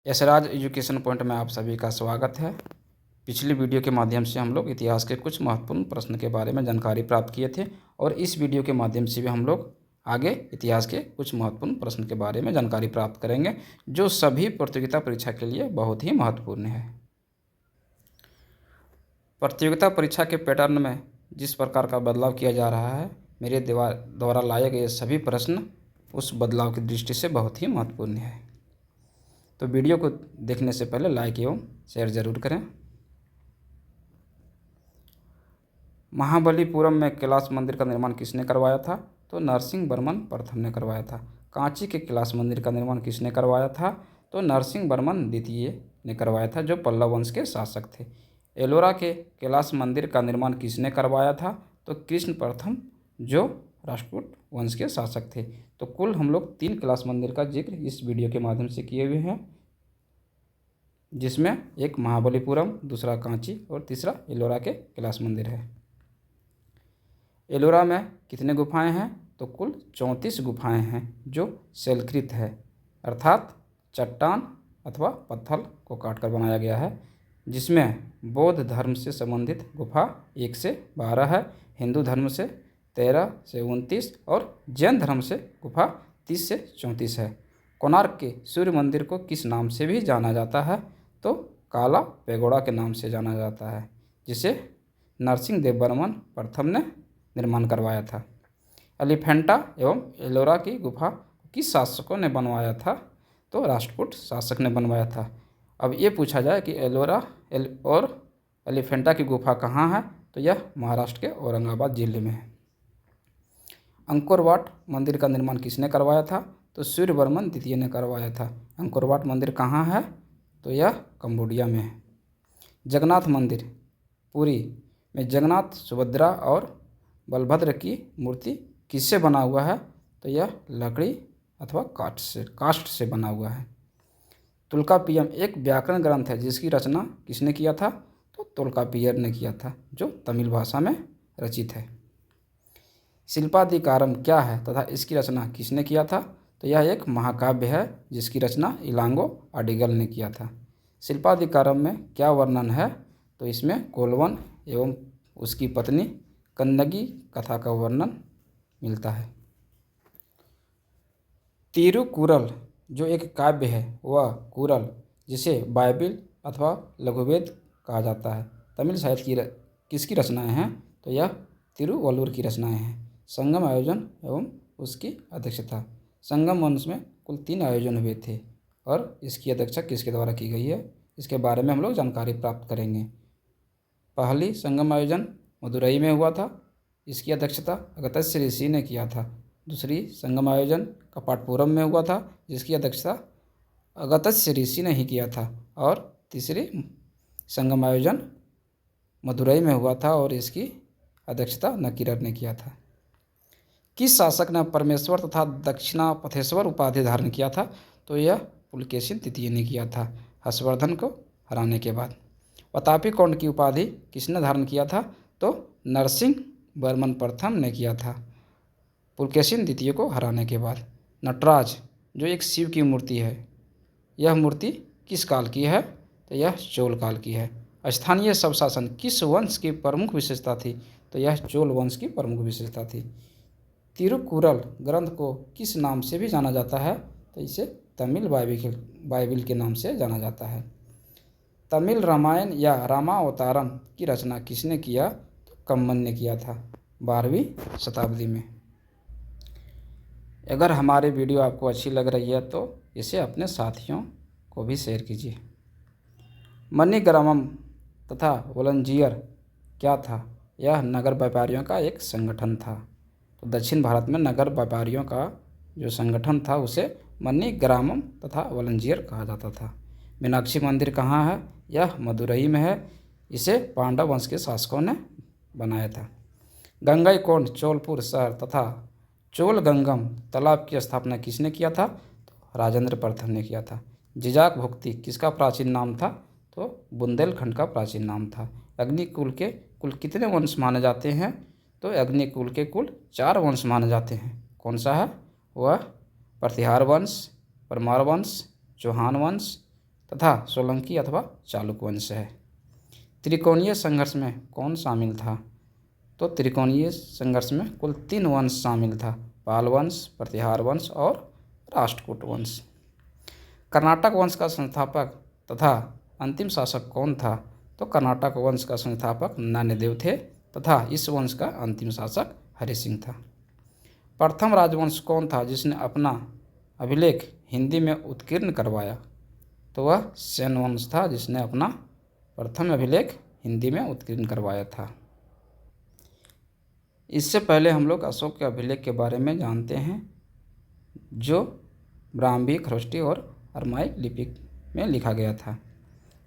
Yashraj education point में आप सभी का स्वागत है। पिछली वीडियो के माध्यम से हम लोग इतिहास के कुछ महत्वपूर्ण प्रश्न के बारे में जानकारी प्राप्त किए थे और इस वीडियो के माध्यम से भी हम लोग आगे इतिहास के कुछ महत्वपूर्ण प्रश्न के बारे में जानकारी प्राप्त करेंगे जो सभी प्रतियोगिता परीक्षा के लिए बहुत ही महत्वपूर्ण है। प्रतियोगिता परीक्षा के पैटर्न में जिस प्रकार का बदलाव किया जा रहा है, मेरे द्वारा लाए गए सभी प्रश्न उस बदलाव की दृष्टि से बहुत ही महत्वपूर्ण है। तो वीडियो को देखने से पहले लाइक एवं शेयर जरूर करें। महाबलीपुरम में कैलाश मंदिर का निर्माण किसने करवाया था? तो नरसिंह वर्मन प्रथम ने करवाया था। कांची के कैलाश मंदिर का निर्माण किसने करवाया था? तो नरसिंह वर्मन द्वितीय ने करवाया था, जो पल्लव वंश के शासक थे। एलोरा के कैलाश मंदिर का निर्माण किसने करवाया था? तो कृष्ण प्रथम, जो राष्ट्रकूट वंश के शासक थे। तो कुल हम लोग 3 कैलाश मंदिर का जिक्र इस वीडियो के माध्यम से किए हुए हैं, जिसमें एक महाबलीपुरम, दूसरा कांची और तीसरा एलोरा के कैलाश मंदिर है। एलोरा में कितने गुफाएं हैं? तो कुल 34 गुफाएं हैं, जो शैलकृत है, अर्थात चट्टान अथवा पत्थर को काटकर बनाया गया है, जिसमें बौद्ध धर्म से संबंधित गुफा 1 से 12 है, हिंदू धर्म से 13 से 29 और जैन धर्म से गुफा 30 से 34 है। कोणार्क के सूर्य मंदिर को किस नाम से भी जाना जाता है? तो काला पेगोड़ा के नाम से जाना जाता है, जिसे नरसिंह देव वर्मन प्रथम ने निर्माण करवाया था। एलिफेंटा एवं एलोरा की गुफा किस शासकों ने बनवाया था? तो राष्ट्रकूट शासक ने बनवाया था। अब ये पूछा जाए कि एलोरा और एलिफेंटा की गुफा कहाँ है? तो यह महाराष्ट्र के औरंगाबाद जिले में है। अंकोर वाट मंदिर का निर्माण किसने करवाया था? तो सूर्यवर्मन द्वितीय ने करवाया था। अंकोर वाट मंदिर कहाँ है? तो यह कंबोडिया में है। जगन्नाथ मंदिर पुरी में जगन्नाथ, सुभद्रा और बलभद्र की मूर्ति किससे बना हुआ है? तो यह लकड़ी अथवा काष्ठ से बना हुआ है। तुल्कापियम एक व्याकरण ग्रंथ है, जिसकी रचना किसने किया था? तो तोल्कापियर ने किया था, जो तमिल भाषा में रचित है। शिल्पाधिकारम क्या है तथा इसकी रचना किसने किया था? तो यह एक महाकाव्य है, जिसकी रचना इलांगो अडिगल ने किया था। शिल्पाधिकारम में क्या वर्णन है? तो इसमें कोलवन एवं उसकी पत्नी कन्नगी कथा का वर्णन मिलता है। तिरुकुरल जो एक काव्य है, वह कुरल, जिसे बाइबिल अथवा लघुवेद कहा जाता है, तमिल साहित्य की किसकी रचनाएं हैं? तो यह तिरुवल्लुवर की रचनाएं हैं। संगम आयोजन एवं उसकी अध्यक्षता। संगम वंश में कुल 3 आयोजन हुए थे और इसकी अध्यक्षता किसके द्वारा की गई है, इसके बारे में हम लोग जानकारी प्राप्त करेंगे। पहली संगम आयोजन मदुरई में हुआ था, इसकी अध्यक्षता अगस्त्य ऋषि ने किया था। दूसरी संगम आयोजन कपाटपुरम में हुआ था, जिसकी अध्यक्षता अगस्त्य ऋषि ने ही किया था। और तीसरी संगम आयोजन मदुरई में हुआ था और इसकी अध्यक्षता नकीरर ने किया था। किस शासक ने परमेश्वर तथा दक्षिणापथेश्वर उपाधि धारण किया था? तो यह पुलकेशिन तृतीय ने किया था, हर्षवर्धन को हराने के बाद। वातापी कौंड की उपाधि किसने धारण किया था? तो नरसिंह वर्मन प्रथम ने किया था, पुलकेशिन द्वितीय को हराने के बाद। नटराज जो एक शिव की मूर्ति है, यह मूर्ति किस काल की है? तो यह चोल काल की है। स्थानीय स्वशासन किस वंश की प्रमुख विशेषता थी? तो यह चोल वंश की प्रमुख विशेषता थी। तिरुकुरल ग्रंथ को किस नाम से भी जाना जाता है? तो इसे तमिल बाइबिल के नाम से जाना जाता है। तमिल रामायण या रामावतारम की रचना किसने किया? तो कम्मन ने किया था 12वीं शताब्दी में। अगर हमारी वीडियो आपको अच्छी लग रही है तो इसे अपने साथियों को भी शेयर कीजिए। मणिग्रामम तथा वलंजियर क्या था? यह नगर व्यापारियों का एक संगठन था। तो दक्षिण भारत में नगर व्यापारियों का जो संगठन था उसे मणिग्रामम तथा वलंजियर कहा जाता था। मीनाक्षी मंदिर कहाँ है? यह मदुरई में है, इसे पांडव वंश के शासकों ने बनाया था। गंगईकोंड चोलपुर शहर तथा चोलगंगम तालाब की स्थापना किसने किया था? तो राजेंद्र प्रथम ने किया था। जिजाक भुक्ति किसका प्राचीन नाम था? तो बुंदेलखंड का प्राचीन नाम था। अग्निकुल के कुल कितने वंश माने जाते हैं? तो अग्निकुल के कुल 4 वंश माने जाते हैं। कौन सा है वह? प्रतिहार वंश, परमार वंश, चौहान वंश, तथा सोलंकी अथवा चालुक्य वंश है। त्रिकोणीय संघर्ष में कौन शामिल था? तो त्रिकोणीय संघर्ष में कुल 3 वंश शामिल था, पाल वंश, प्रतिहार वंश और राष्ट्रकूट वंश। कर्नाटक वंश का संस्थापक तथा अंतिम शासक कौन था? तो कर्नाटक वंश का संस्थापक नान्यदेव थे तथा इस वंश का अंतिम शासक हरि सिंह था। प्रथम राजवंश कौन था जिसने अपना अभिलेख हिंदी में उत्कीर्ण करवाया? तो वह सेन वंश था जिसने अपना प्रथम अभिलेख हिंदी में उत्कीर्ण करवाया था। इससे पहले हम लोग अशोक के अभिलेख के बारे में जानते हैं, जो ब्राह्मी, खरोष्टी और अरमाई लिपि में लिखा गया था।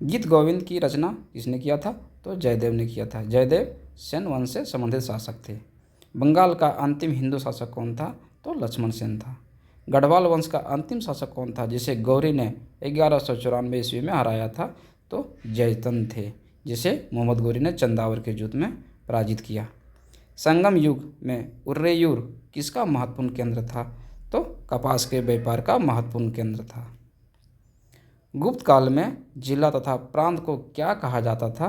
गीत गोविंद की रचना किसने किया था? तो जयदेव ने किया था। जयदेव सेन वंश से संबंधित शासक थे। बंगाल का अंतिम हिंदू शासक कौन था? तो लक्ष्मण सेन था। गढ़वाल वंश का अंतिम शासक कौन था जिसे गौरी ने 1194 ईस्वी में हराया था? तो जयतन थे, जिसे मोहम्मद गौरी ने चंदावर के युद्ध में पराजित किया। संगम युग में उर्रेयूर किसका महत्वपूर्ण केंद्र था? तो कपास के व्यापार का महत्वपूर्ण केंद्र था। गुप्त काल में जिला तथा प्रांत को क्या कहा जाता था?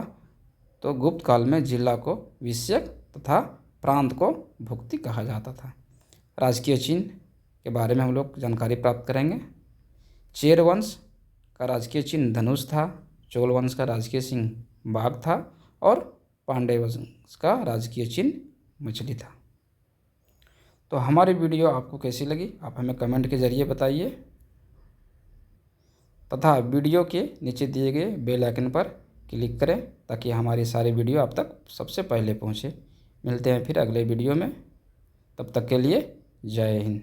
तो गुप्त काल में जिला को विषयक तथा प्रांत को भुक्ति कहा जाता था। राजकीय चिन्ह के बारे में हम लोग जानकारी प्राप्त करेंगे। चेर वंश का राजकीय चिन्ह धनुष था, चोल वंश का राजकीय चिन्ह बाघ था और पांड्य वंश का राजकीय चिन्ह मछली था। तो हमारी वीडियो आपको कैसी लगी आप हमें कमेंट के ज़रिए बताइए तथा वीडियो के नीचे दिए गए बेल आइकन पर क्लिक करें ताकि हमारी सारी वीडियो आप तक सबसे पहले पहुंचे। मिलते हैं फिर अगले वीडियो में, तब तक के लिए जय हिंद।